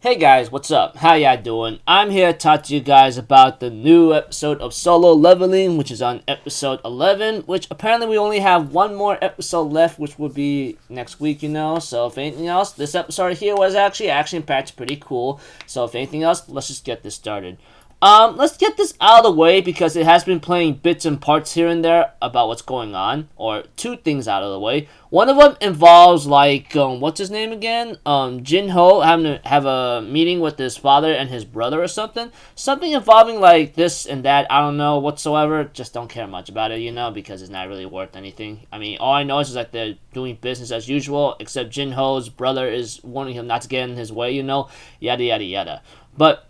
Hey guys, what's up? How y'all doing? I'm here to talk to you guys about the new episode of Solo Leveling, which is on episode 11, which apparently we only have one more episode left, which will be next week, So if anything else, this episode here was actually action-packed, pretty cool. So if anything else, let's just get this started. Let's get this out of the way because it has been playing bits and parts here and there about what's going on, or two things out of the way. One of them involves what's his name again? Jin Ho having to have a meeting with his father and his brother or something. Something involving like this and that. I don't know whatsoever. Just don't care much about it, because it's not really worth anything. I mean, all I know is that they're doing business as usual, except Jin Ho's brother is warning him not to get in his way. Yada yada yada. But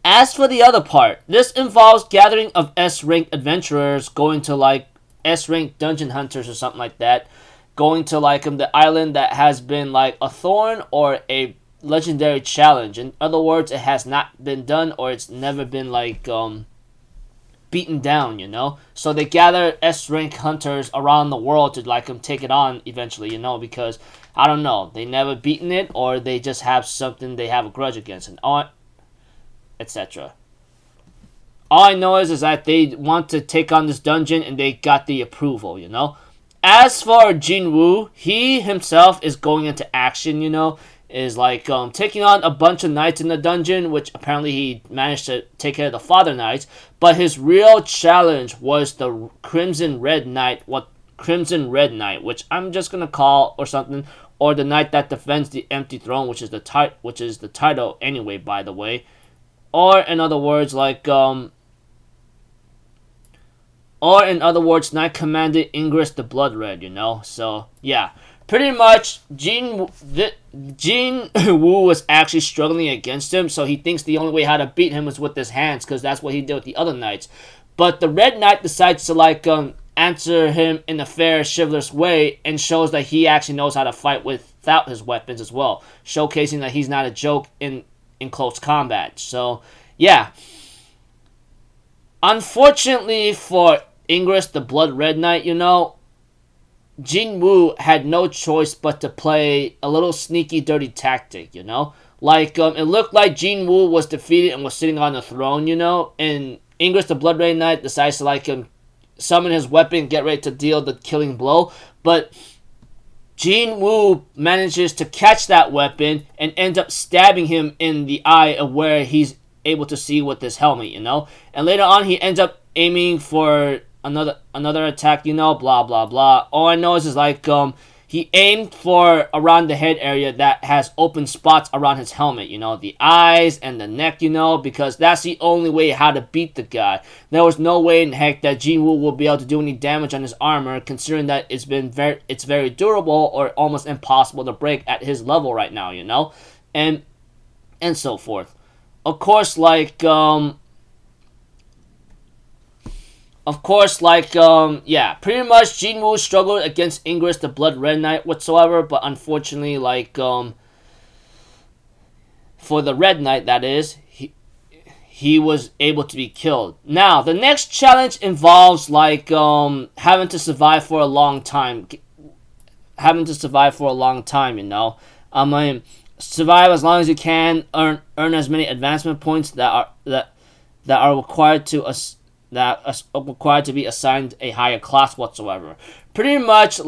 as for the other part, this involves gathering of S-rank adventurers going to S-rank dungeon hunters or something like that, going to the island that has been a thorn or a legendary challenge. In other words, it has not been done or it's never been beaten down. So they gather S-rank hunters around the world to take it on eventually, because I don't know, they never beaten it or they just have something they have a grudge against and all, etc. All I know is that they want to take on this dungeon and they got the approval, As for Jin Woo, he himself is going into action, is taking on a bunch of knights in the dungeon, which apparently he managed to take care of the father knights, but his real challenge was the Crimson Red Knight, which I'm just gonna call or something, or the knight that defends the empty throne, which is the title anyway, by the way. Or in other words, Knight Commander Ingress the Blood Red, So, yeah. Pretty much, Jin Woo was actually struggling against him, so he thinks the only way how to beat him is with his hands, because that's what he did with the other knights. But the Red Knight decides to, answer him in a fair, chivalrous way, and shows that he actually knows how to fight without his weapons as well, showcasing that he's not a joke in close combat. So, yeah. Unfortunately for Ingress, the Blood Red Knight, Jin Woo had no choice but to play a little sneaky, dirty tactic, It looked like Jin Woo was defeated and was sitting on the throne, and Ingress, the Blood Red Knight, decides to, summon his weapon, get ready to deal the killing blow, but Jin Woo manages to catch that weapon and ends up stabbing him in the eye of where he's able to see with his helmet, And later on, he ends up aiming for another attack, blah, blah, blah. All I know is he aimed for around the head area that has open spots around his helmet, the eyes and the neck, because that's the only way how to beat the guy. There was no way in heck that Jin Woo will be able to do any damage on his armor, considering that it's very durable or almost impossible to break at his level right now, and so forth. Of course, pretty much Jin Woo struggled against Ingress, the Blood Red Knight whatsoever, but unfortunately, for the Red Knight, that is, he was able to be killed. Now, the next challenge involves, having to survive for a long time. I mean, survive as long as you can, earn as many advancement points that are required to be assigned a higher class whatsoever. Pretty much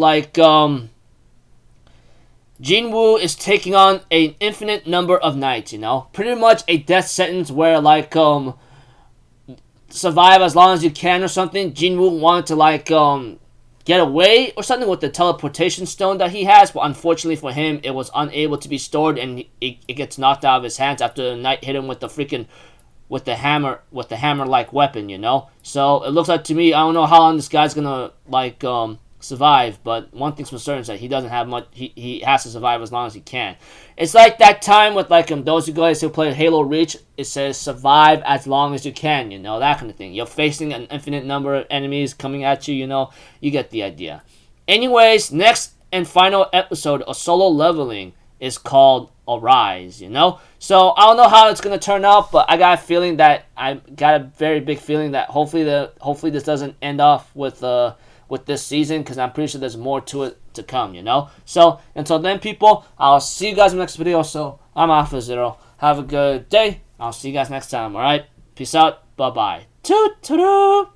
Jin Woo is taking on an infinite number of knights, Pretty much a death sentence where survive as long as you can or something. Jin Woo wanted to get away or something with the teleportation stone that he has, but unfortunately for him, it was unable to be stored and it gets knocked out of his hands after the knight hit him with the hammer-like weapon, So it looks like to me, I don't know how long this guy's gonna survive, but one thing's for certain is that he doesn't have much. He has to survive as long as he can. It's like that time with those guys who play Halo Reach. It says survive as long as you can, that kind of thing. You're facing an infinite number of enemies coming at you, You get the idea. Anyways, next and final episode of Solo Leveling is called Arise, So I don't know how it's gonna turn out, but I got a very big feeling that hopefully this doesn't end off with this season, because I'm pretty sure there's more to it to come, So until then, people, I'll see you guys in the next video. So I'm Alpha Zero. Have a good day. I'll see you guys next time. All right. Peace out. Bye bye. Toot toot.